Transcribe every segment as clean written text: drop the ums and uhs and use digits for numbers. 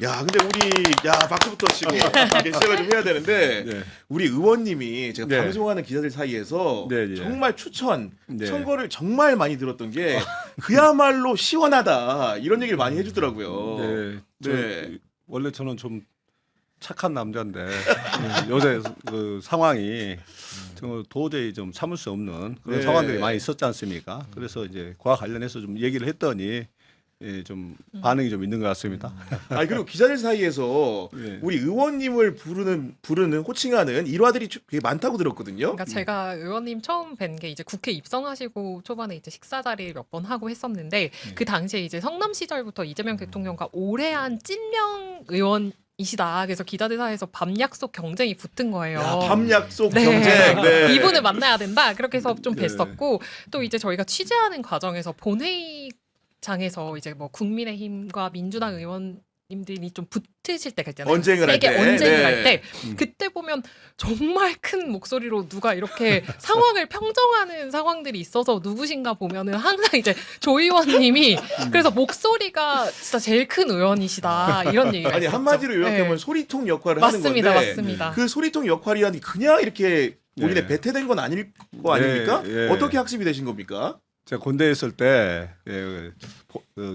야, 근데 박수부터 치고 이렇게 시작을 좀 해야 되는데 네. 우리 의원님이 제가 네. 방송하는 기자들 사이에서 네, 네. 정말 추천, 네. 선거를 정말 많이 들었던 게 그야말로 시원하다 이런 얘기를 많이 해주더라고요. 네. 네. 원래 저는 좀 착한 남자인데 요새 그 상황이 정말 도저히 좀 참을 수 없는 그런 네. 상황들이 많이 있었지 않습니까? 그래서 이제 그와 관련해서 좀 얘기를 했더니 예, 좀 반응이 좀 있는 것 같습니다. 아니 그리고 기자들 사이에서 네. 우리 의원님을 부르는 호칭하는 일화들이 되게 많다고 들었거든요. 그러니까 제가 의원님 처음 뵌 게 이제 국회 입성하시고 초반에 이제 식사 자리를 몇 번 하고 했었는데 그 당시에 이제 성남 시절부터 이재명 대통령과 오래한 찐명 의원이시다. 그래서 기자들 사이에서 밤 약속 경쟁이 붙은 거예요. 야, 밤 약속 네. 경쟁. 네. 이분을 만나야 된다. 그렇게 해서 좀 네. 뵀었고 또 이제 저희가 취재하는 과정에서 본회의장에서 이제 뭐 국민의힘과 민주당 의원님들이 좀 붙으실 때가 있잖아요. 언쟁을 할 세게 때. 언쟁을 네. 할 때 그때 보면 정말 큰 목소리로 누가 이렇게 상황을 평정하는 상황들이 있어서 누구신가 보면은 항상 이제 조 의원님이 그래서 목소리가 진짜 제일 큰 의원이시다 이런 얘기가 아니 있었죠. 한마디로 요약하면 네. 소리통 역할을 맞습니다, 하는 건데 맞습니다. 그 소리통 역할이라는 게 그냥 이렇게 본인의 네. 배태된 건 아닐 거 아닙니까? 네, 예. 어떻게 학습이 되신 겁니까? 제가 군대에 있을 때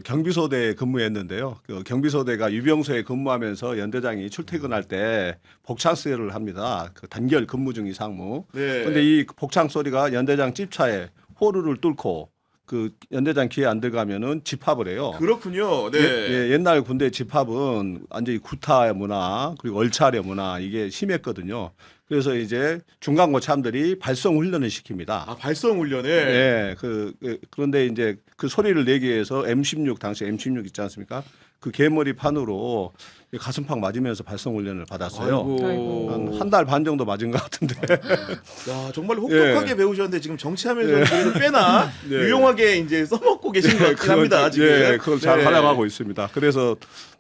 경비소대에 근무했는데요. 그 경비소대가 유병소에 근무하면서 연대장이 출퇴근할 때 복창 소리를 합니다. 그 단결 근무 중이 상무. 네. 근데 이 복창 소리가 연대장 집차에 호루를 뚫고 그 연대장 귀에 안 들어가면은 집합을 해요. 그렇군요. 네. 옛날 군대 집합은 완전히 구타 문화 그리고 얼차례 문화 이게 심했거든요. 그래서 이제 중간고 참들이 발성 훈련을 시킵니다. 아 발성 훈련을. 예, 그런데 이제 그 소리를 내기 위해서 M16 당시 M16 있지 않습니까? 그 개머리 판으로 가슴팍 맞으면서 발성 훈련을 받았어요. 아이고. 한 달 반 정도 맞은 것 같은데. 야 정말 혹독하게 배우셨는데 지금 정치하면서 그래도 꽤나 네. 유용하게 이제 써먹고 계신 것 같긴 합니다. 지금. 예, 그걸 잘 네. 활용하고 있습니다. 그래서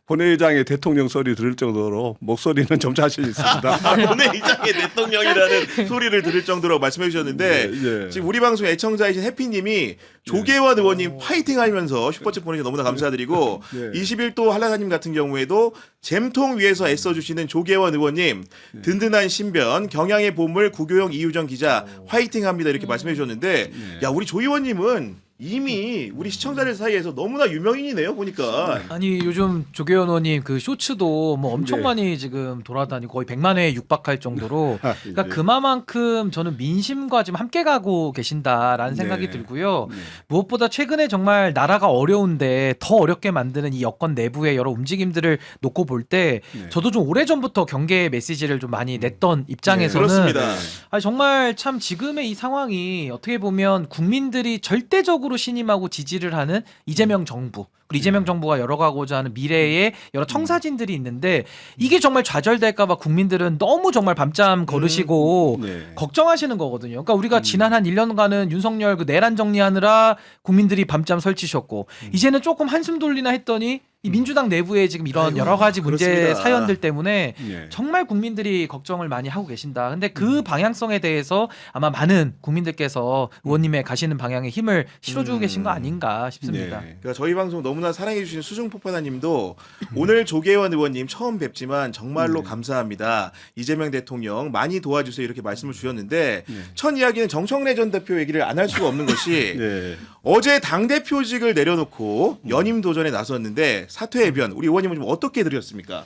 본회의장의 대통령 소리 들을 정도로 목소리는 좀 자신 있습니다. 본회의장의 대통령이라는 소리를 들을 정도로 말씀해 주셨는데 예. 지금 우리 방송 애청자이신 해피님이 조계환 의원님 파이팅 하면서 슈퍼챗 보내주셔서 너무나 감사드리고 네. 21도 한라사님 같은 경우에도 잼통 위에서 애써주시는 조계환 의원님 든든한 신변 경향의 보물 구교영 이유정 기자 화이팅 합니다 이렇게 말씀해 주셨는데 야 우리 조 의원님은 이미 우리 시청자들 사이에서 너무나 유명인이네요 보니까. 아니 요즘 조계현 의원님 그 쇼츠도 뭐 엄청 네. 많이 지금 돌아다니고 거의 100만 회에 육박할 정도로 그러니까 예. 그만큼 저는 민심과 지금 함께 가고 계신다라는 생각이 네. 들고요. 네. 무엇보다 최근에 정말 나라가 어려운데 더 어렵게 만드는 이 여권 내부의 여러 움직임들을 놓고 볼 때 네. 저도 좀 오래전부터 경계 메시지를 좀 많이 냈던 입장에서는 그렇습니다. 아니, 정말 참 지금의 이 상황이 어떻게 보면 국민들이 절대적으로 신임하고 지지를 하는 이재명 정부 그리고 이재명 정부가 열어가고자 하는 미래의 여러 청사진들이 있는데 이게 정말 좌절될까봐 국민들은 너무 정말 밤잠 거르시고 네. 걱정하시는 거거든요. 그러니까 우리가 지난 한 1년간은 윤석열 그 내란 정리하느라 국민들이 밤잠 설치셨고 이제는 조금 한숨 돌리나 했더니 이 민주당 내부에 지금 이런 아이고, 여러 가지 문제 그렇습니다. 사연들 때문에 네. 정말 국민들이 걱정을 많이 하고 계신다. 근데 그 방향성에 대해서 아마 많은 국민들께서 의원님의 가시는 방향에 힘을 실어주고 계신 거 아닌가 싶습니다. 네. 그러니까 저희 방송 너무나 사랑해주시는 수중폭파다님도 오늘 조계환 의원님 처음 뵙지만 정말로 감사합니다. 이재명 대통령 많이 도와주세요 이렇게 말씀을 주셨는데 첫 이야기는 정청래 전 대표 얘기를 안 할 수가 없는 것이 네. 어제 당대표직을 내려놓고 연임 도전에 나섰는데 사퇴의 변 우리 의원님은 좀 어떻게 들으셨습니까?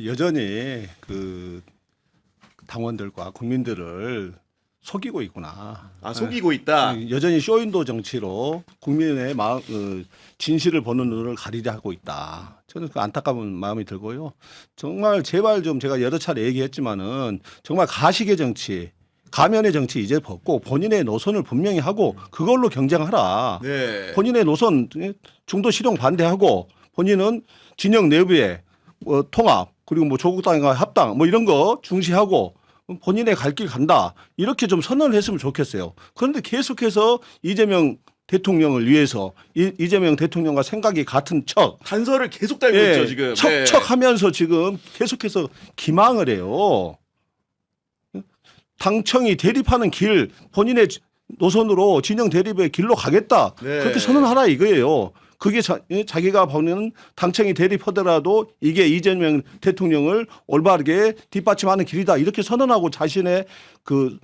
여전히 그 당원들과 국민들을 속이고 있구나. 아 속이고 있다. 여전히 쇼윈도 정치로 국민의 마음, 진실을 보는 눈을 가리려 하고 있다. 저는 그 안타까운 마음이 들고요. 정말 제발 좀 제가 여러 차례 얘기했지만은 정말 가식의 정치, 가면의 정치 이제 벗고 본인의 노선을 분명히 하고 그걸로 경쟁하라. 네. 본인의 노선 중도 실용 반대하고 본인은 진영 내부에 통합 그리고 뭐 조국 당과 합당 뭐 이런 거 중시하고 본인의 갈 길 간다 이렇게 좀 선언을 했으면 좋겠어요. 그런데 계속해서 이재명 대통령을 위해서 이재명 대통령과 생각이 같은 척 단서를 계속 달고 있죠 지금. 네. 척척하면서 지금 계속해서 기망을 해요. 당청이 대립하는 길 본인의 노선으로 진영 대립의 길로 가겠다. 네. 그렇게 선언하라 이거예요. 그게 자기가 보는 당청이 대립하더라도 이게 이재명 대통령을 올바르게 뒷받침하는 길이다 이렇게 선언하고 자신의 그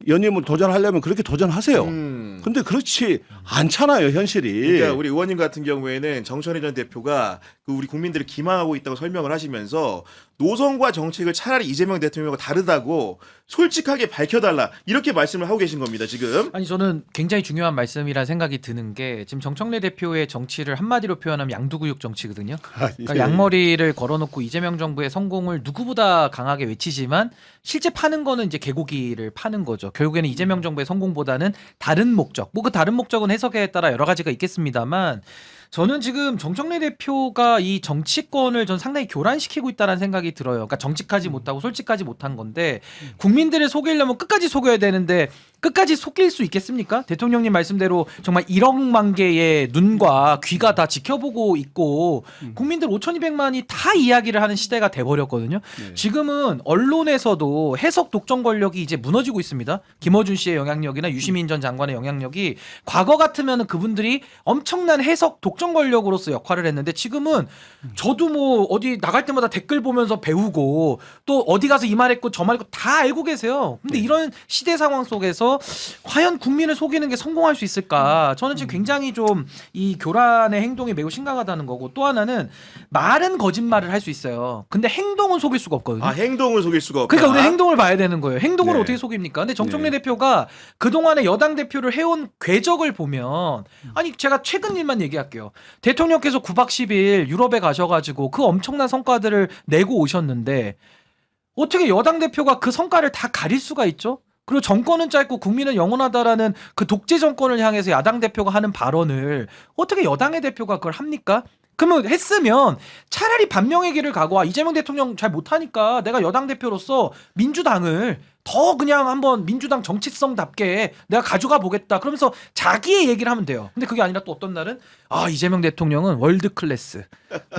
연임을 도전하려면 그렇게 도전하세요. 근데 그렇지 않잖아요, 현실이. 그러니까 우리 의원님 같은 경우에는 정천희 전 대표가 그 우리 국민들을 기망하고 있다고 설명을 하시면서 노선과 정책을 차라리 이재명 대통령과 다르다고 솔직하게 밝혀달라 이렇게 말씀을 하고 계신 겁니다, 지금. 아니 저는 굉장히 중요한 말씀이라 생각이 드는 게 지금 정청래 대표의 정치를 한마디로 표현하면 양두구육 정치거든요. 그러니까 양머리를 걸어놓고 이재명 정부의 성공을 누구보다 강하게 외치지만 실제 파는 거는 이제 개고기를 파는 거죠. 결국에는 이재명 정부의 성공보다는 다른 목적. 뭐 그 다른 목적은 해석에 따라 여러 가지가 있겠습니다만 저는 지금 정청래 대표가 이 정치권을 전 상당히 교란시키고 있다는 생각이 들어요. 그러니까 정직하지 못하고 솔직하지 못한 건데 국민들을 속이려면 끝까지 속여야 되는데 끝까지 속일 수 있겠습니까? 대통령님 말씀대로 정말 1억만 개의 눈과 귀가 다 지켜보고 있고 국민들 5,200만이 다 이야기를 하는 시대가 돼버렸거든요. 지금은 언론에서도 해석 독점 권력이 이제 무너지고 있습니다. 김어준 씨의 영향력이나 유시민 전 장관의 영향력이 과거 같으면 그분들이 엄청난 해석 독점 권력으로서 역할을 했는데 지금은 저도 뭐 어디 나갈 때마다 댓글 보면서 배우고 또 어디 가서 이 말했고 저 말했고 다 알고 계세요. 근데 이런 시대 상황 속에서 과연 국민을 속이는 게 성공할 수 있을까? 저는 지금 굉장히 좀 이 교란의 행동이 매우 심각하다는 거고 또 하나는 말은 거짓말을 할 수 있어요. 근데 행동은 속일 수가 없거든요. 아, 행동을 속일 수가 없다. 그러니까 우리 행동을 봐야 되는 거예요. 행동을 네. 어떻게 속입니까? 근데 정청래 대표가 그동안에 여당 대표를 해온 궤적을 보면 아니 제가 최근 일만 얘기할게요. 대통령께서 9박 10일 유럽에 가셔가지고 그 엄청난 성과들을 내고 오셨는데 어떻게 여당 대표가 그 성과를 다 가릴 수가 있죠? 그리고 정권은 짧고 국민은 영원하다라는 그 독재 정권을 향해서 야당 대표가 하는 발언을 어떻게 여당의 대표가 그걸 합니까? 그러면 했으면 차라리 반명의 길을 가고 이재명 대통령 잘 못하니까 내가 여당 대표로서 민주당을 더 그냥 한번 민주당 정치성답게 내가 가져가 보겠다. 그러면서 자기의 얘기를 하면 돼요. 근데 그게 아니라 또 어떤 날은 이재명 대통령은 월드 클래스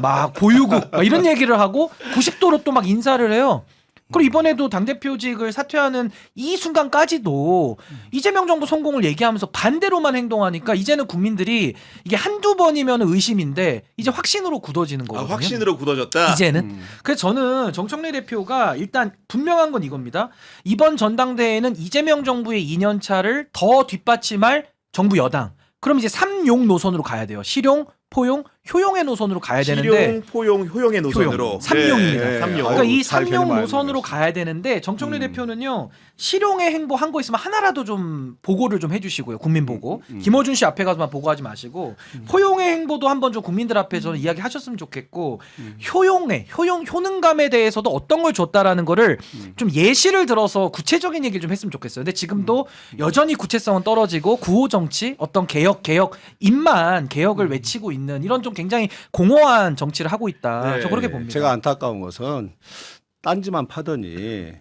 막 보유국 막 이런 얘기를 하고 90도로 또 막 인사를 해요. 그리고 이번에도 당대표직을 사퇴하는 이 순간까지도 이재명 정부 성공을 얘기하면서 반대로만 행동하니까 이제는 국민들이 이게 한두 번이면 의심인데 이제 확신으로 굳어지는 거거든요. 확신으로 굳어졌다. 이제는. 그래서 저는 정청래 대표가 일단 분명한 건 이겁니다. 이번 전당대회는 이재명 정부의 2년차를 더 뒷받침할 정부 여당. 그럼 이제 3용 노선으로 가야 돼요. 실용, 포용, 효용의 노선으로 가야 되는데 실용, 포용, 효용의 노선으로. 3용입니다. 네, 3용. 그러니까 이 잘 3용 개념하는 노선으로 거지. 가야 되는데 정청래 대표는요. 실용의 행보 한 거 있으면 하나라도 좀 보고를 좀 해주시고요. 국민 보고. 김어준 씨 앞에 가서만 보고하지 마시고 포용의 행보도 한번 좀 국민들 앞에서 이야기하셨으면 좋겠고 효능감에 대해서도 어떤 걸 줬다라는 거를 좀 예시를 들어서 구체적인 얘기를 좀 했으면 좋겠어요. 근데 지금도 여전히 구체성은 떨어지고 구호 정치 어떤 입만 개혁을 외치고 있는 이런 좀 굉장히 공허한 정치를 하고 있다. 네. 저 그렇게 봅니다. 제가 안타까운 것은 딴지만 파더니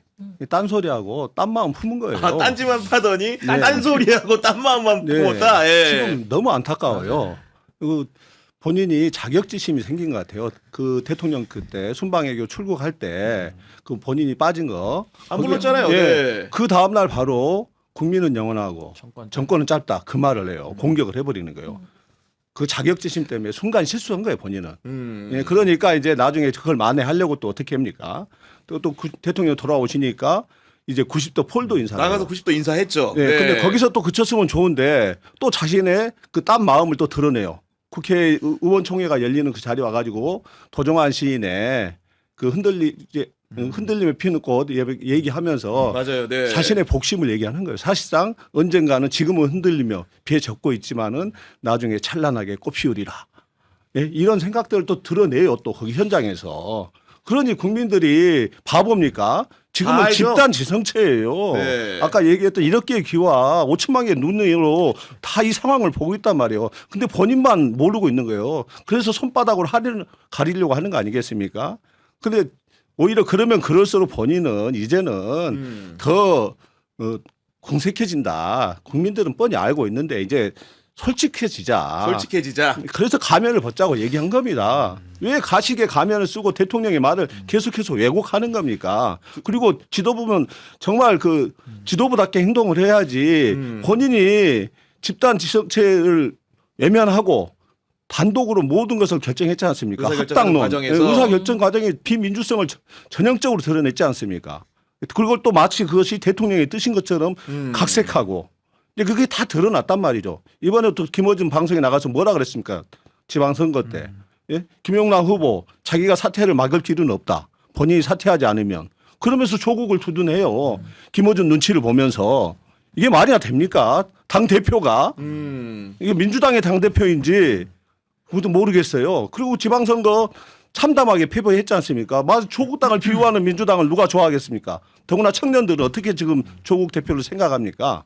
딴소리하고 딴 마음 품은 거예요. 아, 딴지만 파더니 네. 딴소리하고 딴 마음만 네. 품었다. 예. 지금 너무 안타까워요. 그 본인이 자격지심이 생긴 것 같아요. 그 대통령 그때 순방외교 출국할 때 그 본인이 빠진 거. 안 불렀잖아요. 예. 네. 그 다음 날 바로 국민은 영원하고 정권. 정권은 짧다. 그 말을 해요. 공격을 해버리는 거예요. 그 자격지심 때문에 순간 실수한 거예요, 본인은. 예, 그러니까 이제 나중에 그걸 만회하려고 또 어떻게 합니까? 또 대통령 돌아오시니까 이제 90도 폴도 인사. 나가서 90도 인사했죠. 네, 네. 근데 거기서 또 그쳤으면 좋은데 또 자신의 그 딴 마음을 또 드러내요. 국회 의원총회가 열리는 그 자리에 와가지고 도종환 시인의 그 흔들림에 피는 꽃 얘기하면서 맞아요. 네. 자신의 복심을 얘기하는 거예요. 사실상 언젠가는 지금은 흔들리며 비에 젖고 있지만은 나중에 찬란하게 꽃 피우리라. 예? 이런 생각들을 또 드러내요. 또 거기 현장에서. 그러니 국민들이 바보입니까? 지금은 알죠. 집단 지성체예요. 네. 아까 얘기했던 1억 개의 귀와 5천만 개의 눈으로 다 이 상황을 보고 있단 말이에요. 근데 본인만 모르고 있는 거예요. 그래서 손바닥으로 가리려고 하는 거 아니겠습니까? 근데 오히려 그러면 그럴수록 본인은 이제는 더 공색해진다. 국민들은 뻔히 알고 있는데 이제 솔직해지자. 그래서 가면을 벗자고 얘기한 겁니다. 왜 가식에 가면을 쓰고 대통령의 말을 계속해서 왜곡하는 겁니까? 그리고 지도부는 정말 그 지도부답게 행동을 해야지 본인이 집단 지성체를 외면하고 단독으로 모든 것을 결정했지 않습니까? 의사결정 합당론, 과정에서. 의사결정 과정의 비민주성을 전형적으로 드러냈지 않습니까? 그걸 또 마치 그것이 대통령의 뜻인 것처럼 각색하고. 근데 그게 다 드러났단 말이죠. 이번에 또 김어준 방송에 나가서 뭐라 그랬습니까? 지방선거 때. 예? 김용남 후보 자기가 사퇴를 막을 길은 없다. 본인이 사퇴하지 않으면. 그러면서 조국을 두둔해요. 김어준 눈치를 보면서. 이게 말이나 됩니까? 당대표가. 이게 민주당의 당대표인지 그것도 모르겠어요. 그리고 지방선거 참담하게 패배했지 않습니까? 맞아, 조국 당을 비유하는 민주당을 누가 좋아하겠습니까? 더구나 청년들은 어떻게 지금 조국 대표를 생각합니까?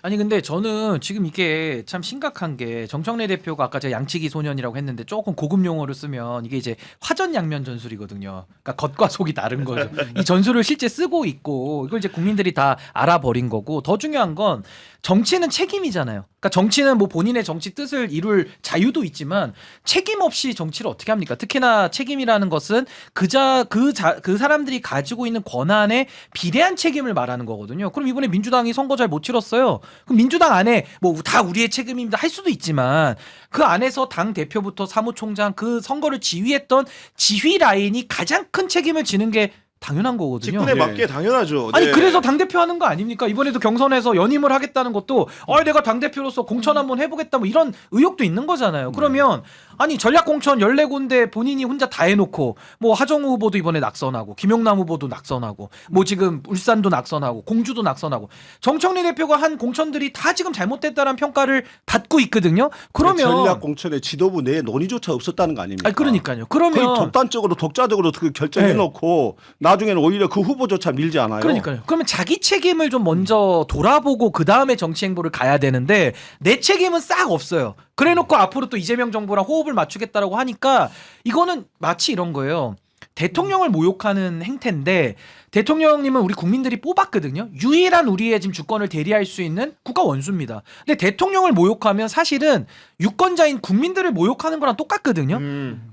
아니 근데 저는 지금 이게 참 심각한 게 정청래 대표가 아까 제가 양치기 소년이라고 했는데 조금 고급 용어를 쓰면 이게 이제 화전양면 전술이거든요. 그러니까 겉과 속이 다른 거죠. 이 전술을 실제 쓰고 있고 이걸 이제 국민들이 다 알아버린 거고 더 중요한 건 정치는 책임이잖아요. 그러니까 정치는 뭐 본인의 정치 뜻을 이룰 자유도 있지만 책임 없이 정치를 어떻게 합니까? 특히나 책임이라는 것은 그 사람들이 가지고 있는 권한에 비례한 책임을 말하는 거거든요. 그럼 이번에 민주당이 선거 잘 못 치렀어요. 그럼 민주당 안에 뭐 다 우리의 책임입니다 할 수도 있지만 그 안에서 당 대표부터 사무총장 그 선거를 지휘했던 지휘 라인이 가장 큰 책임을 지는 게 당연한 거거든요. 직분에 맞게 당연하죠. 아니 네. 그래서 당대표 하는 거 아닙니까? 이번에도 경선에서 연임을 하겠다는 것도 내가 당대표로서 공천 한번 해보겠다 뭐 이런 의욕도 있는 거잖아요. 그러면 아니 전략공천 14군데 본인이 혼자 다 해놓고 뭐 하정우 후보도 이번에 낙선하고 김용남 후보도 낙선하고 뭐 지금 울산도 낙선하고 공주도 낙선하고 정청래 대표가 한 공천들이 다 지금 잘못됐다는 평가를 받고 있거든요. 그러면 전략공천의 지도부 내에 논의조차 없었다는 거 아닙니까? 아니 그러니까요. 거의 그러면 독단적으로 독자적으로 그 결정해놓고 나중에는 오히려 그 후보조차 밀지 않아요. 그러니까요. 그러면 자기 책임을 좀 먼저 돌아보고 그 다음에 정치 행보를 가야 되는데 내 책임은 싹 없어요. 그래놓고 앞으로 또 이재명 정부랑 호흡을 맞추겠다라고 하니까 이거는 마치 이런 거예요. 대통령을 모욕하는 행태인데 대통령님은 우리 국민들이 뽑았거든요. 유일한 우리의 지금 주권을 대리할 수 있는 국가 원수입니다. 근데 대통령을 모욕하면 사실은 유권자인 국민들을 모욕하는 거랑 똑같거든요.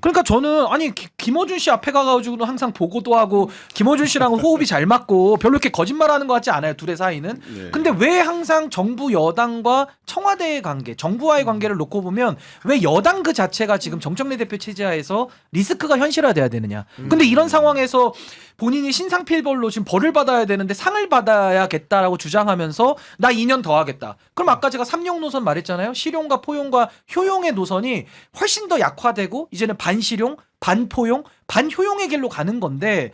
그러니까 저는 아니 김어준 씨 앞에 가가지고는 항상 보고도 하고 김어준 씨랑은 호흡이 잘 맞고 별로 이렇게 거짓말하는 것 같지 않아요. 둘의 사이는. 네. 근데 왜 항상 정부 여당과 청와대의 관계, 정부와의 관계를 놓고 보면 왜 여당 그 자체가 지금 정청래 대표 체제하에서 리스크가 현실화돼야 되느냐. 근데 이런 상황에서 본인이 신상필벌로 지금 벌을 받아야 되는데 상을 받아야겠다라고 주장하면서 나 2년 더 하겠다. 그럼 아까 제가 3용 노선 말했잖아요. 실용과 포용과 효용의 노선이 훨씬 더 약화되고 이제는 반실용, 반포용, 반효용의 길로 가는 건데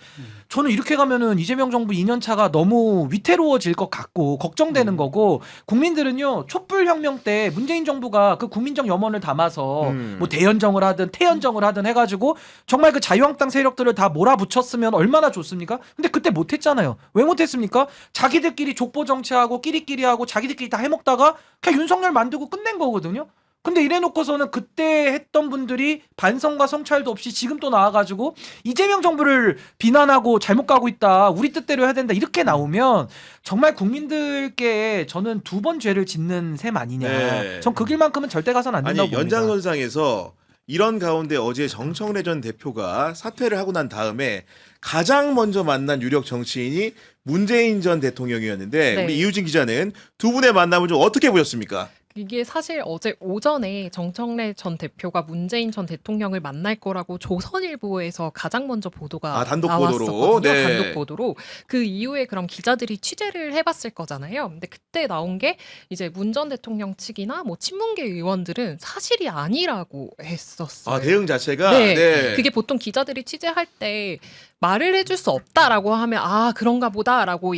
저는 이렇게 가면은 이재명 정부 2년 차가 너무 위태로워질 것 같고 걱정되는 거고 국민들은요 촛불혁명 때 문재인 정부가 그 국민적 염원을 담아서 뭐 대연정을 하든 태연정을 하든 해가지고 정말 그 자유한국당 세력들을 다 몰아붙였으면 얼마나 좋습니까? 근데 그때 못했잖아요. 왜 못했습니까? 자기들끼리 족보 정치하고 끼리끼리 하고 자기들끼리 다 해먹다가 그냥 윤석열 만들고 끝낸 거거든요. 근데 이래놓고서는 그때 했던 분들이 반성과 성찰도 없이 지금 또 나와가지고 이재명 정부를 비난하고 잘못 가고 있다. 우리 뜻대로 해야 된다. 이렇게 나오면 정말 국민들께 저는 2번 죄를 짓는 셈 아니냐. 네. 전 그 길만큼은 절대 가서는 안 된다고 아니 봅니다. 연장선상에서 이런 가운데 어제 정청래 전 대표가 사퇴를 하고 난 다음에 가장 먼저 만난 유력 정치인이 문재인 전 대통령이었는데 네. 우리 이유진 기자는 두 분의 만남을 좀 어떻게 보셨습니까? 이게 사실 어제 오전에 정청래 전 대표가 문재인 전 대통령을 만날 거라고 조선일보에서 가장 먼저 보도가 단독 나왔었거든요. 보도로? 네. 단독 보도로. 그 이후에 그럼 기자들이 취재를 해봤을 거잖아요. 근데 그때 나온 게 이제 문 전 대통령 측이나 뭐 친문계 의원들은 사실이 아니라고 했었어요. 대응 자체가 네. 그게 보통 기자들이 취재할 때 말을 해줄 수 없다라고 하면 그런가 보다라고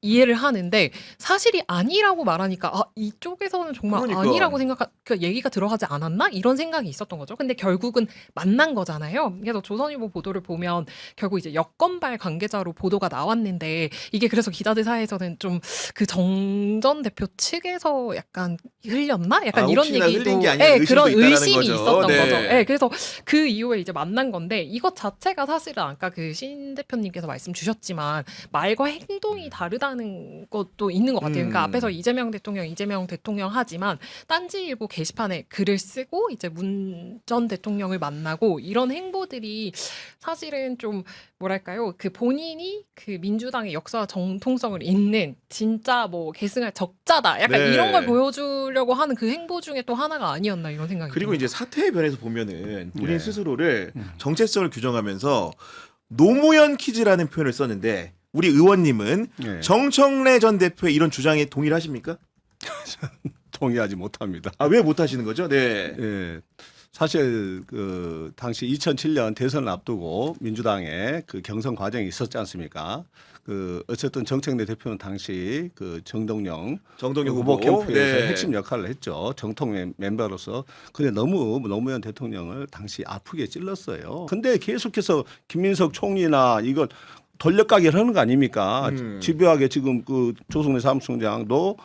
이해를 하는데 사실이 아니라고 말하니까 이쪽에서는 정말 그러니까. 아니라고 그 얘기가 들어가지 않았나 이런 생각이 있었던 거죠. 근데 결국은 만난 거잖아요. 그래서 조선일보 보도를 보면 결국 이제 여권발 관계자로 보도가 나왔는데 이게 그래서 기자들 사이에서는 좀 그 정 전 대표 측에서 약간 흘렸나? 약간 이런 혹시나 얘기도 흘린 게 아니라 의심도 그런 있다라는 의심이 거죠. 있었던 네. 거죠. 네, 그래서 그 이후에 이제 만난 건데 이것 자체가 사실은 아까 그 신 대표님께서 말씀 주셨지만 말과 행동이 다르다는 있다는 것도 있는 것 같아요. 그러니까 앞에서 이재명 대통령 하지만 딴지일보 게시판에 글을 쓰고 이제 문 전 대통령을 만나고 이런 행보들이 사실은 좀 뭐랄까요? 그 본인이 그 민주당의 역사와 정통성을 잇는 진짜 뭐 계승할 적자다. 약간 네. 이런 걸 보여주려고 하는 그 행보 중에 또 하나가 아니었나 이런 생각이 그리고 듭니다. 이제 사태의 변에서 보면은 본인 네. 스스로를 정체성을 규정하면서 노무현 키즈라는 표현을 썼는데 우리 의원님은 네. 정청래 전 대표의 이런 주장에 동의하십니까? 동의하지 못합니다. 아, 왜 못하시는 거죠? 네. 예. 사실 그 당시 2007년 대선을 앞두고 민주당의 그 경선 과정이 있었지 않습니까? 그 어쨌든 정청래 대표는 당시 그 정동영 후보 캠프에서 네. 핵심 역할을 했죠. 정통 멤버로서. 근데 너무 노무현 대통령을 당시 아프게 찔렀어요. 근데 계속해서 김민석 총리나 이걸 돌려가기를 하는 거 아닙니까? 집요하게 지금 그 조성래 사무총장도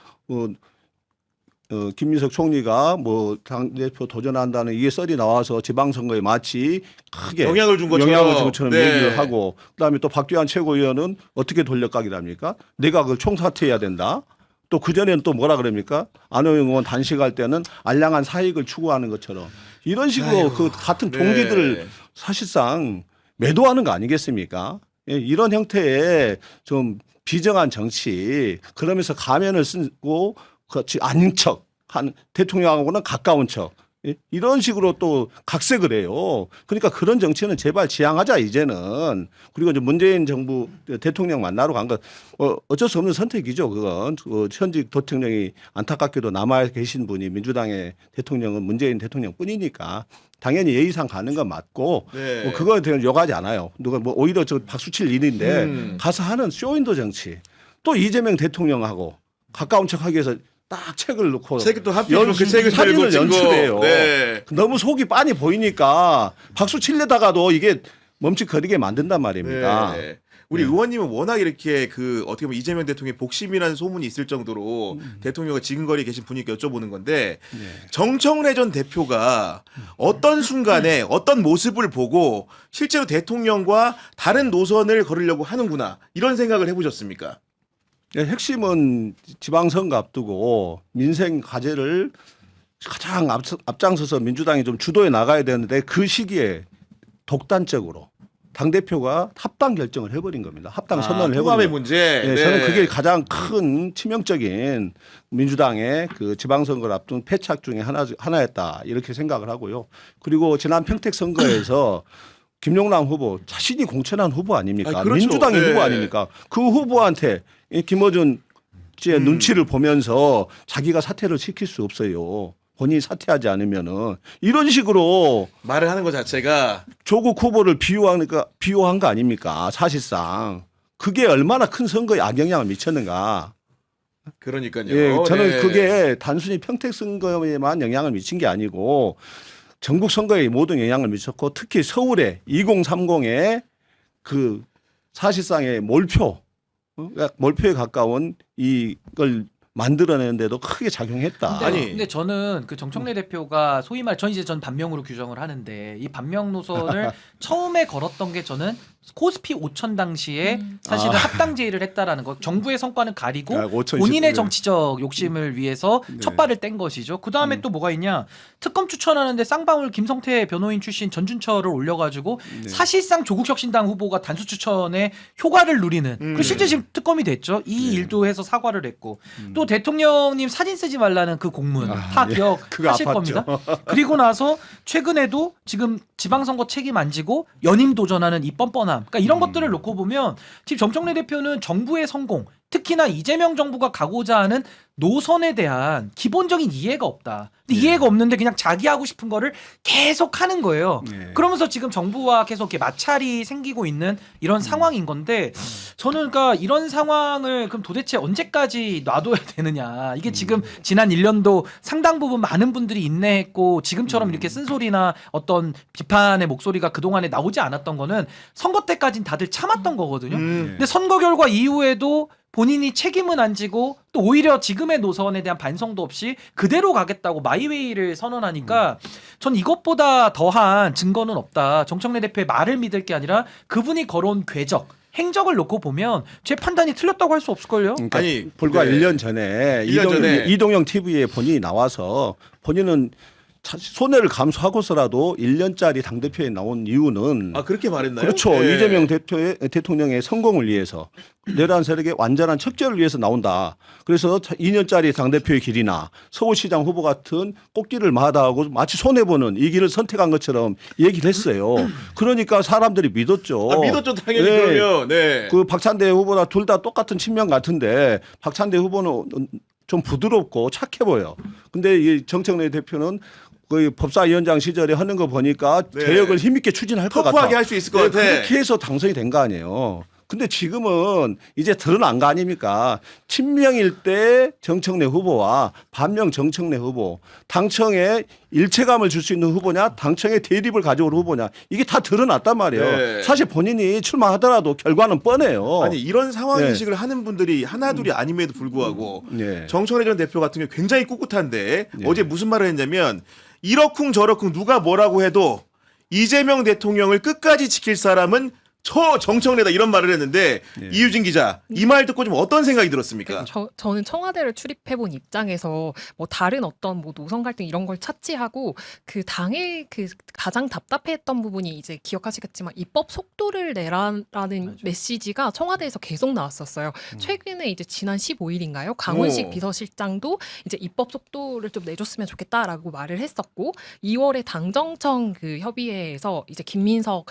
김민석 총리가 뭐 당대표 도전한다는 이게 썰이 나와서 지방선거에 마치 크게 영향을 준 것처럼. 네. 얘기를 하고 그다음에 또 박두환 최고위원은 어떻게 돌려가기를 합니까? 내각을 총사퇴해야 된다. 또 그전에는 또 뭐라 그럽니까? 안호영 의원 단식할 때는 알량한 사익을 추구하는 것처럼 이런 식으로 아이고, 그 같은 네. 동기들을 사실상 매도하는 거 아니겠습니까? 예, 이런 형태의 좀 비정한 정치 그러면서 가면을 쓰고 그렇지 아닌 척한 대통령하고는 가까운 척 이런 식으로 또 각색을 해요. 그러니까 그런 정치는 제발 지양하자 이제는. 그리고 이제 문재인 정부 대통령 만나러 간 것 어쩔 수 없는 선택이죠. 그건 현직 대통령이 안타깝게도 남아 계신 분이 민주당의 대통령은 문재인 대통령뿐이니까 당연히 예의상 가는 건 맞고 네. 뭐 그거에 대해서 욕하지 않아요. 누가 뭐 오히려 저 박수 칠 일인데 가서 하는 쇼윈도 정치 또 이재명 대통령하고 가까운 척하기 위해서 딱 책을 놓고 책을 또 하필이면 그 책을 사진을 들고 연출해요. 네. 너무 속이 빤히 보이니까 박수 칠려다가도 이게 멈칫거리게 만든단 말입니다. 네. 우리 의원님은 워낙 이렇게 그 어떻게 보면 이재명 대통령의 복심이라는 소문이 있을 정도로 대통령과 지근거리에 계신 분이니까 여쭤보는 건데 정청래 전 대표가 어떤 순간에 어떤 모습을 보고 실제로 대통령과 다른 노선을 걸으려고 하는구나 이런 생각을 해보셨습니까? 네, 핵심은 지방선거 앞두고 민생 과제를 가장 앞장서서 민주당이 좀 주도해 나가야 되는데 그 시기에 독단적으로 당대표가 합당 결정을 해버린 겁니다. 합당 선언을 해버린 통합의 겁니다. 문제. 네, 저는 그게 가장 큰 치명적인 민주당의 그 지방선거를 앞둔 패착 중에 하나였다 이렇게 생각을 하고요. 그리고 지난 평택 선거에서 김용남 후보 자신이 공천한 후보 아닙니까? 그렇죠. 민주당의 네. 후보 아닙니까? 그 후보한테 이 김어준 씨의 눈치를 보면서 자기가 사퇴를 시킬 수 없어요. 본인이 사퇴하지 않으면은 이런 식으로 말을 하는 것 자체가 조국 후보를 비호한 거 아닙니까? 사실상 그게 얼마나 큰 선거에 악영향을 미쳤는가. 그러니까요. 예, 저는 네. 그게 단순히 평택 선거에만 영향을 미친 게 아니고 전국 선거에 모든 영향을 미쳤고 특히 서울에 2030의 그 사실상의 몰표에 가까운 이걸 만들어내는데도 크게 작용했다. 근데 저는 그 정청래 대표가 소위 말 전 이제 전 반명으로 규정을 하는데 이 반명 노선을 처음에 걸었던 게 저는 코스피 5천 당시에 사실은 합당 제의를 했다라는 것. 정부의 성과는 가리고 5,000 본인의 네. 정치적 욕심을 위해서 첫 발을 뗀 것이죠. 그 다음에 또 뭐가 있냐? 특검 추천하는데 쌍방울 김성태 변호인 출신 전준철을 올려가지고 사실상 조국혁신당 후보가 단수 추천에 효과를 누리는. 그 실제 지금 특검이 됐죠. 이 일도 해서 사과를 했고 또 대통령님 사진 쓰지 말라는 그 공문 다 그거 기억하실 아팠죠. 겁니다. 그리고 나서 최근에도 지금 지방선거 책임 안 지고 연임 도전하는 이 뻔뻔함. 그러니까 이런 것들을 놓고 보면 지금 정청래 대표는 정부의 성공, 특히나 이재명 정부가 가고자 하는 노선에 대한 기본적인 이해가 없다. 근데 이해가 없는데 그냥 자기 하고 싶은 거를 계속 하는 거예요. 그러면서 지금 정부와 계속 이렇게 마찰이 생기고 있는 이런 상황인 건데 저는 그러니까 이런 상황을 그럼 도대체 언제까지 놔둬야 되느냐. 이게 지금 지난 1년도 상당 부분 많은 분들이 인내했고 지금처럼 이렇게 쓴소리나 어떤 비판의 목소리가 그동안에 나오지 않았던 거는 선거 때까지는 다들 참았던 거거든요. 근데 선거 결과 이후에도 본인이 책임은 안 지고 또 오히려 지금의 노선에 대한 반성도 없이 그대로 가겠다고 마이웨이를 선언하니까 전 이것보다 더한 증거는 없다. 정청래 대표의 말을 믿을 게 아니라 그분이 걸어온 궤적, 행적을 놓고 보면 제 판단이 틀렸다고 할 수 없을걸요. 그러니까 아니, 불과 네. 1년 전에 1년 전에. 이동영 TV에 본인이 나와서 본인은 손해를 감수하고서라도 1년짜리 당대표에 나온 이유는 아 그렇게 말했나요? 그렇죠. 네. 이재명 대통령의 성공을 위해서 내란 세력의 완전한 척결을 위해서 나온다. 그래서 2년짜리 당대표의 길이나 서울시장 후보 같은 꽃길을 마다하고 마치 손해보는 이 길을 선택한 것처럼 얘기를 했어요. 그러니까 사람들이 믿었죠. 아, 믿었죠 당연히. 네. 그러면 네. 그 박찬대 후보나 둘 다 똑같은 친명 같은데 박찬대 후보는 좀 부드럽고 착해 보여. 근데 이 정청래 대표는 거의 법사위원장 시절에 하는 거 보니까 네. 개혁을 힘있게 추진할 것 같아. 터프하게 할 수 있을 것 같아. 그렇게 해서 당선이 된 거 아니에요. 근데 지금은 이제 드러난 거 아닙니까? 친명일 때 정청래 후보와 반명 정청래 후보, 당청에 일체감을 줄 수 있는 후보냐, 당청에 대립을 가져올 후보냐, 이게 다 드러났단 말이에요. 네. 사실 본인이 출마하더라도 결과는 뻔해요. 아니 이런 상황 네. 인식을 하는 분들이 하나둘이 아님에도 불구하고 네. 정청래 전 대표 같은 경우 굉장히 꿋꿋한데 네. 어제 무슨 말을 했냐면 이러쿵 저러쿵 누가 뭐라고 해도 이재명 대통령을 끝까지 지킬 사람은 저 정청래다 이런 말을 했는데 네. 이유진 기자 이 말 듣고 좀 어떤 생각이 들었습니까? 저는 청와대를 출입해본 입장에서 뭐 다른 어떤 뭐 노선 갈등 이런 걸 차치하고 그 당의 그 가장 답답해했던 부분이 이제 기억하시겠지만 입법 속도를 내라라는 메시지가 청와대에서 계속 나왔었어요. 최근에 이제 지난 15일인가요? 강훈식 오. 비서실장도 이제 입법 속도를 좀 내줬으면 좋겠다라고 말을 했었고 2월에 당정청 그 협의회에서 이제 김민석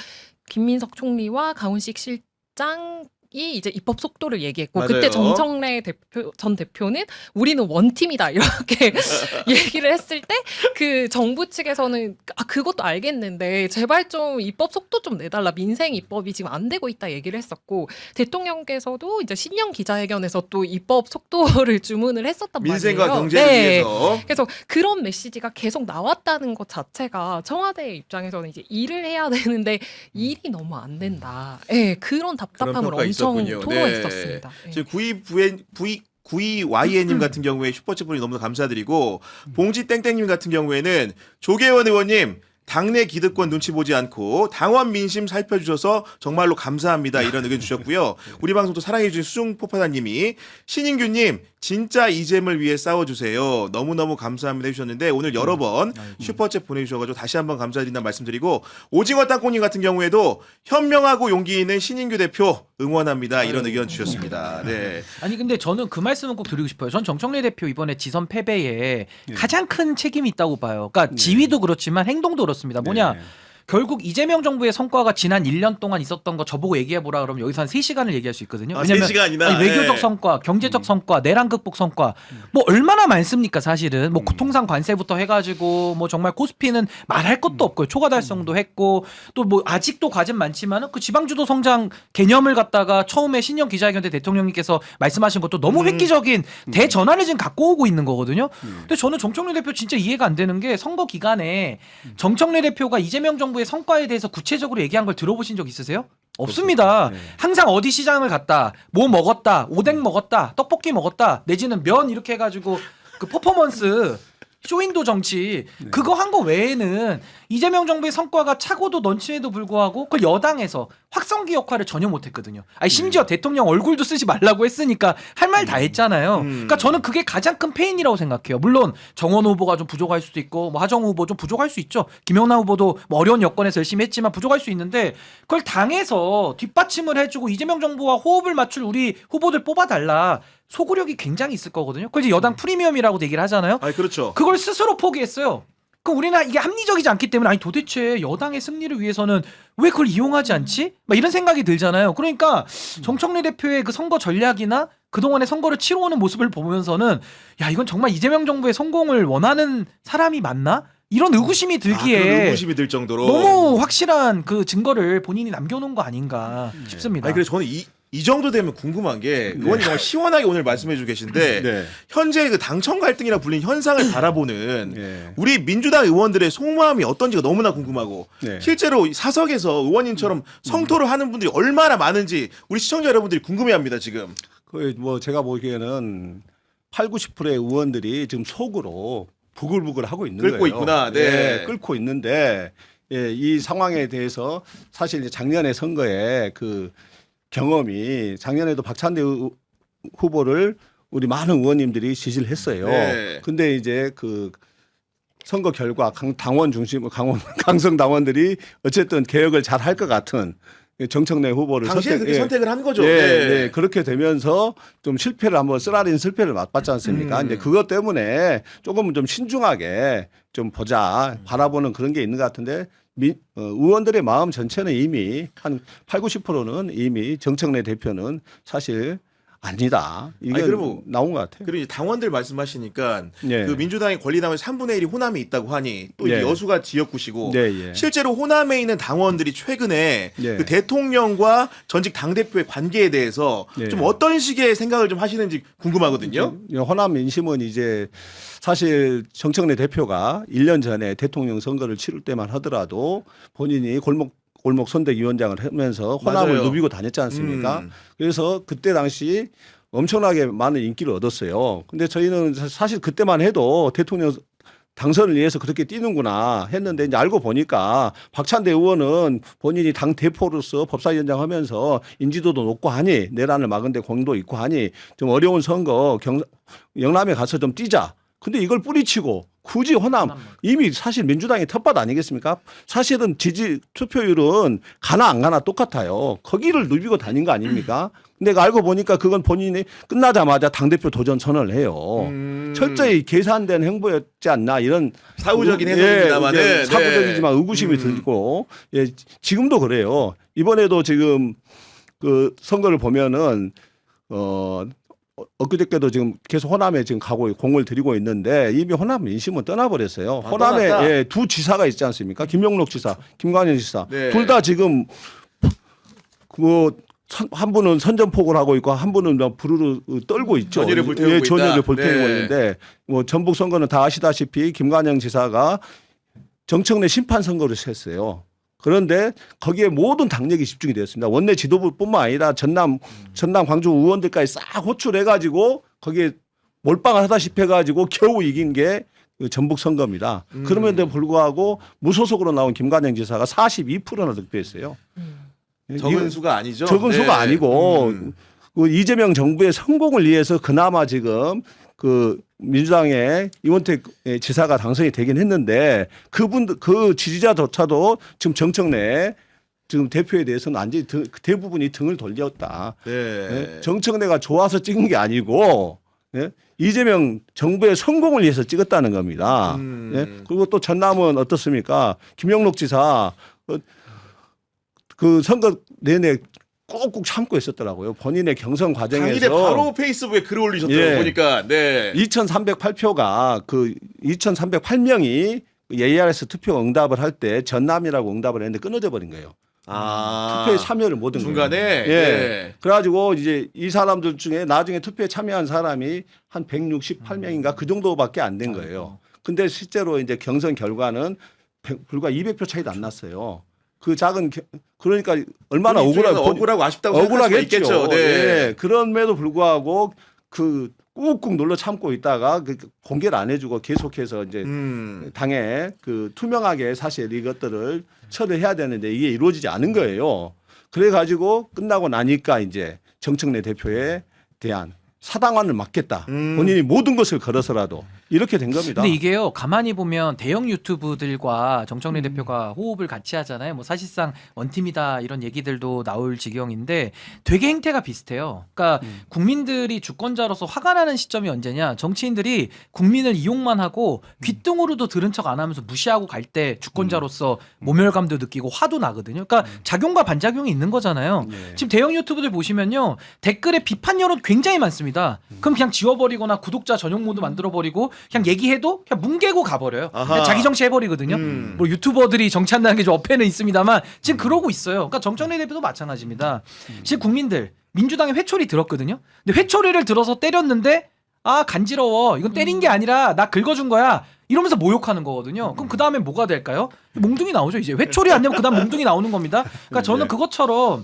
총리와 강훈식 실장이 이제 입법 속도를 얘기했고 맞아요. 그때 정청래 전 대표는 우리는 원팀이다 이렇게 얘기를 했을 때 그 정부 측에서는 그것도 알겠는데 제발 좀 입법 속도 좀 내달라 민생 입법이 지금 안 되고 있다 얘기를 했었고 대통령께서도 이제 신년 기자회견에서 또 입법 속도를 주문을 했었단 민생과 말이에요. 경제를 위해서 그래서 그런 메시지가 계속 나왔다는 것 자체가 청와대 입장에서는 이제 일을 해야 되는데 일이 너무 안 된다. 예, 그런 답답함을 평가가 엄청 있었군요. 토로했었습니다. 예. 지금 92YN님 같은 경우에 슈퍼챗분이 너무 감사드리고 봉지 땡땡님 같은 경우에는 조계원 의원님 당내 기득권 눈치 보지 않고 당원 민심 살펴주셔서 정말로 감사합니다 이런 의견 주셨고요. 우리 방송도 사랑해주신 수중포파다님이 신인규님 진짜 이잼을 위해 싸워주세요. 너무너무 감사합니다 해주셨는데 오늘 여러 번 슈퍼챗 보내주셔가지고 다시 한번 감사드린다는 말씀드리고 오징어 땅콩님 같은 경우에도 현명하고 용기 있는 신인규 대표 응원합니다 이런 의견 주셨습니다. 네. 아니 근데 저는 그 말씀은 꼭 드리고 싶어요. 전 정청래 대표 이번에 지선 패배에 가장 큰 책임이 있다고 봐요. 그러니까 지위도 그렇지만 행동도 그렇습니다. 뭐냐? 네. 결국 이재명 정부의 성과가 지난 1년 동안 있었던 거 저보고 얘기해보라 그러면 여기서 한 3시간을 얘기할 수 있거든요. 아, 왜냐면 3시간이나? 아니, 외교적 네. 성과, 경제적 성과, 내란 극복 성과 뭐 얼마나 많습니까 사실은. 뭐 통상 관세부터 해가지고 뭐 정말 코스피는 말할 것도 없고요. 초과 달성도 했고 또 뭐 아직도 과제는 많지만은 그 지방주도 성장 개념을 갖다가 처음에 신년 기자회견 때 대통령님께서 말씀하신 것도 너무 획기적인 대전환을 지금 갖고 오고 있는 거거든요. 근데 저는 정청래 대표 진짜 이해가 안 되는 게 선거 기간에 정청래 대표가 이재명 정부의 성과에 대해서 구체적으로 얘기한 걸 들어보신 적 있으세요? 없습니다. 네. 항상 어디 시장을 갔다, 뭐 먹었다, 오뎅 먹었다, 떡볶이 먹었다, 내지는 면 이렇게 해가지고 그 퍼포먼스 쇼인도 정치 그거 한 거 외에는 이재명 정부의 성과가 차고도 넘침에도 불구하고 그걸 여당에서 확성기 역할을 전혀 못했거든요. 아니 심지어 대통령 얼굴도 쓰지 말라고 했으니까 할 말 다 했잖아요. 그러니까 저는 그게 가장 큰 페인이라고 생각해요. 물론 정원 후보가 좀 부족할 수도 있고 뭐 하정 후보 좀 부족할 수 있죠. 김영남 후보도 뭐 어려운 여건에서 열심히 했지만 부족할 수 있는데 그걸 당에서 뒷받침을 해주고 이재명 정부와 호흡을 맞출 우리 후보들 뽑아달라. 소구력이 굉장히 있을 거거든요. 그걸 이제 여당 프리미엄이라고 얘기를 하잖아요. 아 그렇죠. 그걸 스스로 포기했어요. 그럼 우리나라 이게 합리적이지 않기 때문에 아니 도대체 여당의 승리를 위해서는 왜 그걸 이용하지 않지? 막 이런 생각이 들잖아요. 그러니까 정청래 대표의 그 선거 전략이나 그동안의 선거를 치러오는 모습을 보면서는 야 이건 정말 이재명 정부의 성공을 원하는 사람이 맞나? 이런 의구심이 들기에 그런 의구심이 들 정도로 너무 확실한 그 증거를 본인이 남겨놓은 거 아닌가 싶습니다. 아니 그래서 저는 이 정도 되면 궁금한 게 의원님 정말 시원하게 오늘 말씀해주고 계신데 네. 현재 그 당청 갈등이라 불린 현상을 바라보는 네. 우리 민주당 의원들의 속마음이 어떤지가 너무나 궁금하고 네. 실제로 사석에서 의원님처럼 성토를 하는 분들이 얼마나 많은지 우리 시청자 여러분들이 궁금해합니다 지금. 거의 뭐 제가 보기에는 80~90%의 의원들이 지금 속으로 부글부글 하고 있는 끓고 거예요. 있구나. 네. 예, 끓고 있는데 이 상황에 대해서 사실 이제 작년에 선거에 그 경험이 작년에도 박찬대 후보를 우리 많은 의원님들이 지지를 했어요. 네. 근데 이제 그 선거 결과 당원 중심 강성 당원들이 어쨌든 개혁을 잘 할 것 같은 정청래 후보를 당시에 그렇게 선택을 한 거죠. 예, 네. 네. 그렇게 되면서 좀 실패를 한번 쓰라린 실패를 맛봤지 않습니까? 이제 그것 때문에 조금은 좀 신중하게 좀 보자 바라보는 그런 게 있는 것 같은데 의원들의 마음 전체는 이미 한 8, 90%는 이미 정청래 대표는 사실 아니다. 이게 그리고 나온 것 같아요. 그리고 이제 당원들 말씀하시니까 예. 그 민주당의 권리당원 3분의 1이 호남에 있다고 하니 또 이제 예. 여수가 지역구시고 네, 예. 실제로 호남에 있는 당원들이 최근에 예. 그 대통령과 전직 당대표의 관계에 대해서 예. 좀 어떤 식의 생각을 좀 하시는지 궁금하거든요. 호남 민심은 이제 사실 정청래 대표가 1년 전에 대통령 선거를 치를 때만 하더라도 본인이 골목 선대위원장을 하면서 호남을 맞아요. 누비고 다녔지 않습니까? 그래서 그때 당시 엄청나게 많은 인기를 얻었어요. 근데 저희는 사실 그때만 해도 대통령 당선을 위해서 그렇게 뛰는구나 했는데 이제 알고 보니까 박찬대 의원은 본인이 당 대표로서 법사위원장 하면서 인지도도 높고 하니 내란을 막은 데 공도 있고 하니 좀 어려운 선거 영남에 가서 좀 뛰자. 근데 이걸 뿌리치고 굳이 호남 이미 사실 민주당이 텃밭 아니겠습니까? 사실은 지지 투표율은 가나 안 가나 똑같아요. 거기를 누비고 다닌 거 아닙니까? 근데 알고 보니까 그건 본인이 끝나자마자 당대표 도전 선언을 해요. 철저히 계산된 행보였지 않나 이런 사후적인 해석입니다만은 예, 사후적이지만 의구심이 들고 예, 지금도 그래요. 이번에도 지금 그 선거를 보면은 엊그저께도 지금 계속 호남에 지금 가고 공을 들이고 있는데 이미 호남 민심은 떠나버렸어요. 아, 호남에 떠났다? 예, 두 지사가 있지 않습니까? 김용록 지사, 김관현 지사. 네. 둘 다 지금 한 분은 선전포고를 하고 있고 한 분은 막 부르르 떨고 있죠. 전열을 불태우고 예, 있다. 전열을 불태우고 네. 있는데 뭐 전북 선거는 다 아시다시피 김관영 지사가 정청래 심판 선거를 했어요. 그런데 거기에 모든 당력이 집중이 되었습니다. 원내 지도부뿐만 아니라 전남 광주 의원들까지 싹 호출해가지고 거기에 몰빵을 하다시피 해가지고 겨우 이긴 게 전북 선거입니다. 그럼에도 불구하고 무소속으로 나온 김관영 지사가 42%나 득표했어요. 적은 수가 아니죠. 적은 네. 수가 아니고 그 이재명 정부의 성공을 위해서 그나마 지금 그 민주당의 이원택 지사가 당선이 되긴 했는데 그 지지자조차도 지금 정청래 지금 대표에 대해서는 완전히 대부분이 등을 돌렸다. 네. 예? 정청래가 좋아서 찍은 게 아니고 예? 이재명 정부의 성공을 위해서 찍었다는 겁니다. 예? 그리고 또 전남은 어떻습니까? 김영록 지사 그 선거 내내 꾹꾹 참고 있었더라고요. 본인의 경선 과정에서 당일에 바로 페이스북에 글을 올리셨더라고요. 예. 보니까. 네. 2,308표가 그 2,308명이 ARS 투표 응답을 할 때 전남이라고 응답을 했는데 끊어져 버린 거예요. 투표에 참여를 못한 거예요. 중간에. 예. 네. 그래가지고 이제 이 사람들 중에 나중에 투표에 참여한 사람이 한 168명인가 그 정도밖에 안 된 거예요. 근데 실제로 이제 경선 결과는 불과 200표 차이도 안 났어요. 그 작은 그러니까 얼마나 억울하고 아쉽다고 생각할 수가 억울하겠죠. 있겠죠. 네. 예. 그럼에도 불구하고 그 꾹꾹 눌러 참고 있다가 그 공개를 안 해주고 계속해서 이제 당에 그 투명하게 사실 이것들을 처리해야 되는데 이게 이루어지지 않은 거예요. 그래가지고 끝나고 나니까 이제 정청래 대표에 대한 사당환을 막겠다. 본인이 모든 것을 걸어서라도 이렇게 된 겁니다. 근데 이게요, 가만히 보면 대형 유튜브들과 정청래 대표가 호흡을 같이 하잖아요. 뭐 사실상 원팀이다 이런 얘기들도 나올 지경인데 되게 행태가 비슷해요. 그러니까 국민들이 주권자로서 화가 나는 시점이 언제냐? 정치인들이 국민을 이용만 하고 귓등으로도 들은 척 안 하면서 무시하고 갈 때 주권자로서 모멸감도 느끼고 화도 나거든요. 그러니까 작용과 반작용이 있는 거잖아요. 네. 지금 대형 유튜브들 보시면요, 댓글에 비판 여론 굉장히 많습니다. 그럼 그냥 지워버리거나 구독자 전용 모드 만들어버리고 그냥 얘기해도 그냥 뭉개고 가버려요. 그냥 자기 정치 해버리거든요. 뭐 유튜버들이 정치한다는 게 좀 어폐는 있습니다만 지금 그러고 있어요. 그러니까 정청래 대표도 마찬가지입니다. 지금 국민들 민주당에 회초리 들었거든요. 근데 회초리를 들어서 때렸는데 아 간지러워. 이건 때린 게 아니라 나 긁어준 거야. 이러면서 모욕하는 거거든요. 그럼 그 다음에 뭐가 될까요? 몽둥이 나오죠. 이제 회초리 안 되면 그 다음 몽둥이 나오는 겁니다. 그러니까 저는 그것처럼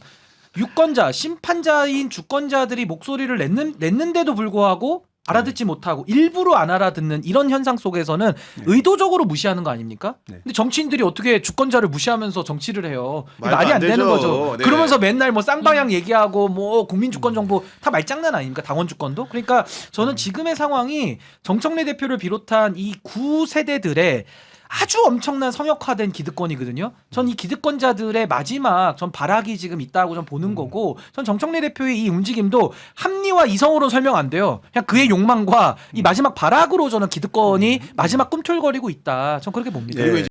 유권자, 심판자인 주권자들이 목소리를 냈는데도 불구하고 알아듣지 못하고 일부러 안 알아듣는 이런 현상 속에서는 의도적으로 무시하는 거 아닙니까? 네. 근데 정치인들이 어떻게 주권자를 무시하면서 정치를 해요? 말도 말이 안 안 되는 되죠. 거죠. 네. 그러면서 맨날 뭐 쌍방향 얘기하고 뭐 국민 주권 정부 다 말장난 아닙니까? 당원 주권도. 그러니까 저는 지금의 상황이 정청래 대표를 비롯한 이 구세대들의 아주 엄청난 성역화된 기득권이거든요. 전 이 기득권자들의 마지막 전 발악이 지금 있다고 전 보는 거고, 전 정청래 대표의 이 움직임도 합리화 이성으로 설명 안 돼요. 그냥 그의 욕망과 이 마지막 발악으로 저는 기득권이 마지막 꿈틀거리고 있다. 전 그렇게 봅니다. 그리고 이제